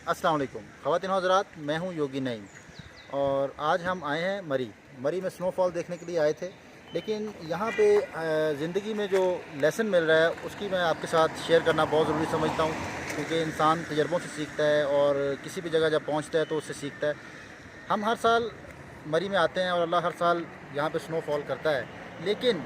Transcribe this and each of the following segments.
अस्सलाम वालेकुम ख़वातीन हज़रात, मैं हूं योगी नईम और आज हम आए हैं मरी में स्नोफॉल देखने के लिए आए थे। लेकिन यहाँ पे ज़िंदगी में जो लेसन मिल रहा है उसकी मैं आपके साथ शेयर करना बहुत ज़रूरी समझता हूँ, क्योंकि इंसान तजर्बों से सीखता है और किसी भी जगह जब पहुँचता है तो उससे सीखता है। हम हर साल मरी में आते हैं और अल्लाह हर साल यहाँ पे स्नोफॉल करता है, लेकिन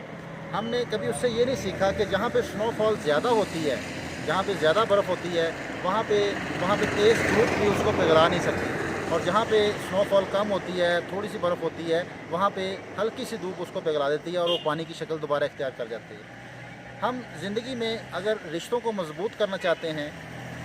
हमने कभी उससे ये नहीं सीखा कि जहाँ पे स्नोफॉल ज़्यादा होती है, जहाँ पे ज़्यादा बर्फ़ होती है, वहाँ पे तेज़ धूप भी उसको पिघला नहीं सकती, और जहाँ पे स्नोफॉल कम होती है, थोड़ी सी बर्फ़ होती है, वहाँ पे हल्की सी धूप उसको पिघला देती है और वो पानी की शक्ल दोबारा इख्तियार कर जाती है। हम ज़िंदगी में अगर रिश्तों को मज़बूत करना चाहते हैं,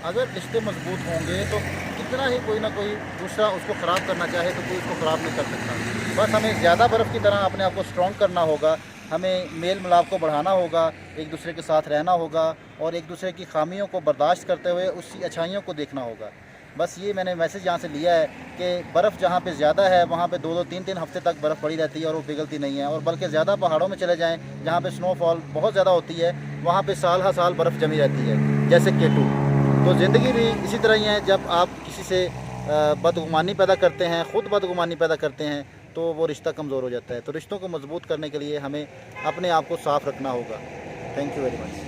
अगर रिश्ते मज़बूत होंगे तो कितना ही कोई ना कोई दूसरा उसको ख़राब करना चाहे तो कोई उसको ख़राब नहीं कर सकता। बस हमें ज़्यादा बर्फ़ की तरह अपने आप को स्ट्रॉन्ग करना होगा, हमें मेल मिलाप को बढ़ाना होगा, एक दूसरे के साथ रहना होगा और एक दूसरे की खामियों को बर्दाश्त करते हुए उसकी अच्छाइयों को देखना होगा। बस ये मैंने मैसेज यहाँ से लिया है कि बर्फ़ जहाँ पे ज़्यादा है वहाँ पे 2-2 3-3 हफ़्ते तक बर्फ़ पड़ी रहती है और वो पिघलती नहीं है, और बल्कि ज़्यादा पहाड़ों में चले जाएँ जहाँ पे स्नोफॉल बहुत ज़्यादा होती है, वहाँ पे साल हर साल बर्फ़ जमी रहती है, जैसे केटू। तो ज़िंदगी भी इसी तरह ही है, जब आप किसी से बदगुमानी पैदा करते हैं, ख़ुद बदगुमानी पैदा करते हैं, तो वो रिश्ता कमज़ोर हो जाता है। तो रिश्तों को मज़बूत करने के लिए हमें अपने आप को साफ़ रखना होगा। Thank you very much.